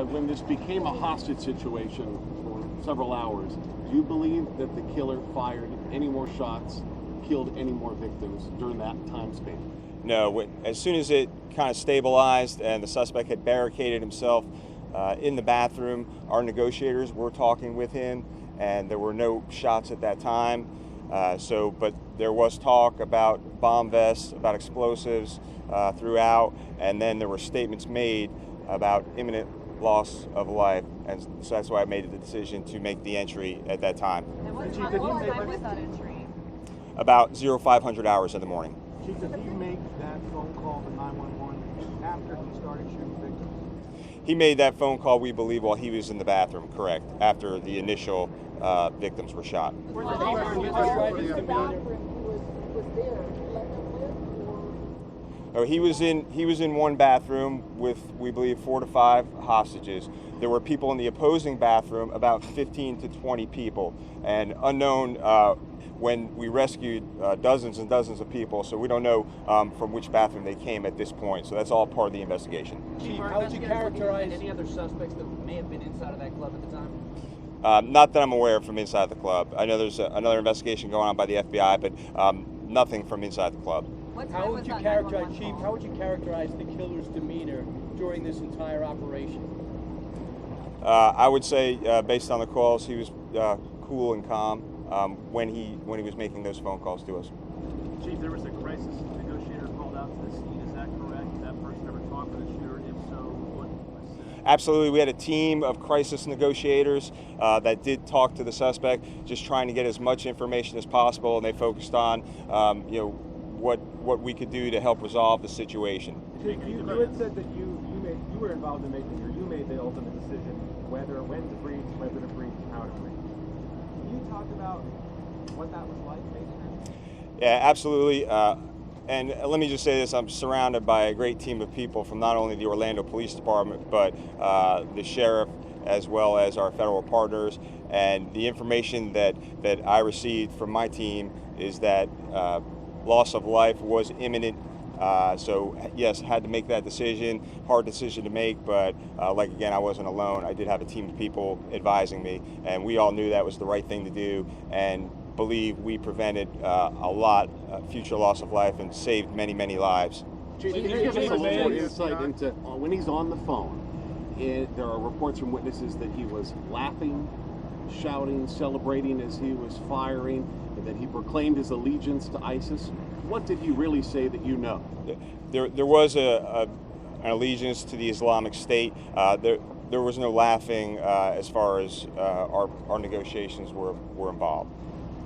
When this became a hostage situation for several hours, do you believe that the killer fired any more shots, killed any more victims during that time span? No, as soon as it kind of stabilized and the suspect had barricaded himself in the bathroom, our negotiators were talking with him, and there were no shots at that time. But there was talk about bomb vests, about explosives throughout, and then there were statements made about imminent loss of life, and so that's why I made the decision to make the entry at that time. And what time was that entry? About 0500 hours in the morning. Chief, did he make that phone call to 911 after he started shooting victims? He made that phone call, we believe, while he was in the bathroom, correct, after the initial victims were shot. He was in one bathroom with, we believe, 4 to 5 hostages. There were people in the opposing bathroom, about 15 to 20 people, and unknown when we rescued dozens and dozens of people, so we don't know from which bathroom they came at this point. So that's all part of the investigation. Chief, how would you characterize any other suspects that may have been inside of that club at the time? Not that I'm aware of from inside the club. I know there's another investigation going on by the FBI, but nothing from inside the club. How would you characterize, Chief? How would you characterize the killer's demeanor during this entire operation? I would say, based on the calls, he was cool and calm when he was making those phone calls to us. Chief, there was a crisis negotiator called out to the scene. Is that correct? Did that person ever talk with the shooter? If so, what was said? Absolutely. We had a team of crisis negotiators that did talk to the suspect, just trying to get as much information as possible, and they focused on, what we could do to help resolve the situation. You had said that you were involved in making, or you made the ultimate decision when to breach, whether to breach, and how to breach. Can you talk about what that was like making that? Yeah, absolutely. And let me just say this, I'm surrounded by a great team of people from not only the Orlando Police Department, but the sheriff, as well as our federal partners. And the information that I received from my team is that loss of life was imminent. So yes, had to make that decision, hard decision to make, but again, I wasn't alone. I did have a team of people advising me, and we all knew that was the right thing to do, and believe we prevented a lot future loss of life and saved many, many lives. Can you give us a little more insight into when he's on the phone? There are reports from witnesses that he was laughing, shouting, celebrating as he was firing, and that he proclaimed his allegiance to ISIS. What did he really say that you know? There was an allegiance to the Islamic State. There was no laughing as far as our negotiations were involved.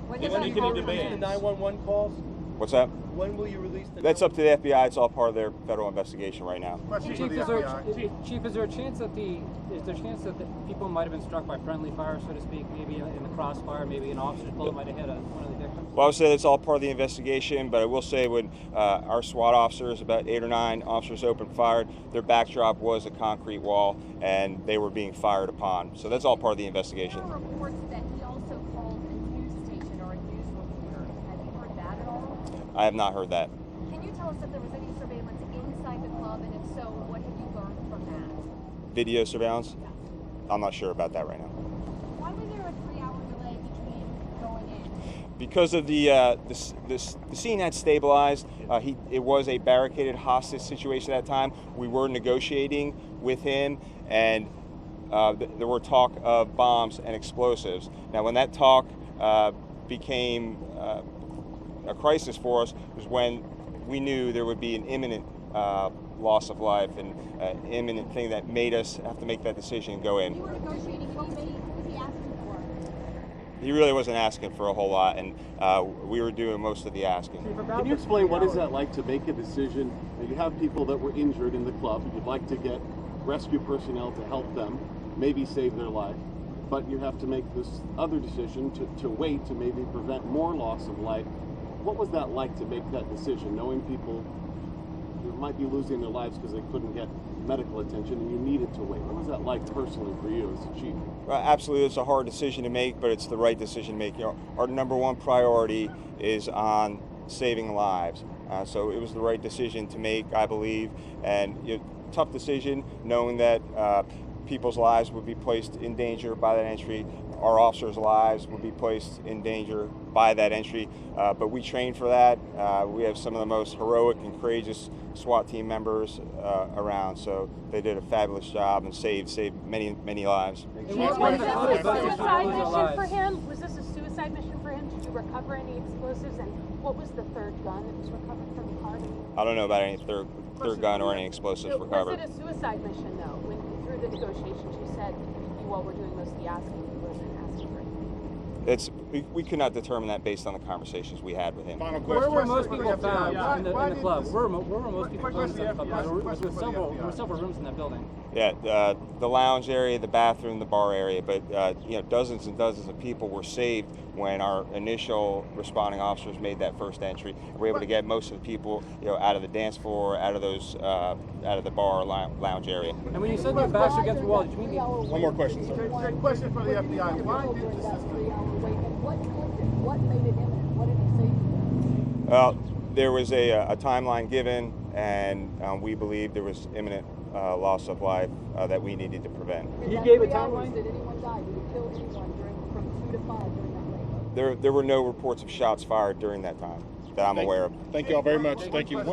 When are you going to release the 911 calls? What's that? When will you release the? That's up to the FBI. It's all part of their federal investigation right now. Chief, is there a chance that the people might have been struck by friendly fire, so to speak, maybe in the crossfire, maybe an officer's bullet might have hit one of the victims? Well, I would say that's all part of the investigation, but I will say when our SWAT officers, about 8 or 9 officers opened fire, their backdrop was a concrete wall, and they were being fired upon. So that's all part of the investigation. There are reports that he also called a news station or a news reporter. Have you heard that at all? I have not heard that. Can you tell us if there was any surveillance inside the club, and if so, what have you learned from that? Video surveillance? Yes. I'm not sure about that right now. Why was there a 3-hour delay between going in? Because of the scene had stabilized. It was a barricaded hostage situation at that time. We were negotiating with him, and there were talk of bombs and explosives. Now, when that talk became a crisis for us was when we knew there would be an imminent loss of life and an imminent thing that made us have to make that decision and go in. You were negotiating, what was he asking for? He really wasn't asking for a whole lot, and we were doing most of the asking. Can you explain what is that like to make a decision? You have people that were injured in the club. You'd like to get rescue personnel to help them, maybe save their life, but you have to make this other decision to wait to maybe prevent more loss of life. What was that like to make that decision, knowing people who might be losing their lives because they couldn't get medical attention and you needed to wait? What was that like personally for you as a chief? Well, absolutely, it's a hard decision to make, but it's the right decision to make. Our number one priority is on saving lives. So it was the right decision to make, I believe, and tough decision, knowing that people's lives would be placed in danger by that entry. Our officers' lives would be placed in danger by that entry, but we train for that. We have some of the most heroic and courageous SWAT team members around, so they did a fabulous job and saved many lives. Was this a suicide mission for him? Was this a suicide mission for him? Did you recover any explosives? And what was the third gun that was recovered from the car? I don't know about any third gun or any explosives recovered. Was it a suicide mission though? When through the negotiations you said you all were doing most of the asking, you wasn't asking for anything. We could not determine that based on the conversations we had with him. Where were most people found in the club? Where were most people found in the club? There were several rooms in that building. Yeah, the lounge area, the bathroom, the bar area, but dozens and dozens of people were saved when our initial responding officers made that first entry. We were able to get most of the people, out of the dance floor, out of the bar lounge area. And when you said your backs are against the wall, did you mean One more question, sir. Question for the FBI. Why did the system? What made it imminent? What did he say to you? Well, there was a timeline given, and we believed there was imminent loss of life that we needed to prevent. He gave a timeline? Did anyone die? Did he kill anyone from 2 to 5 during that night? There were no reports of shots fired during that time that I'm aware of. Thank you all very much. Thank you.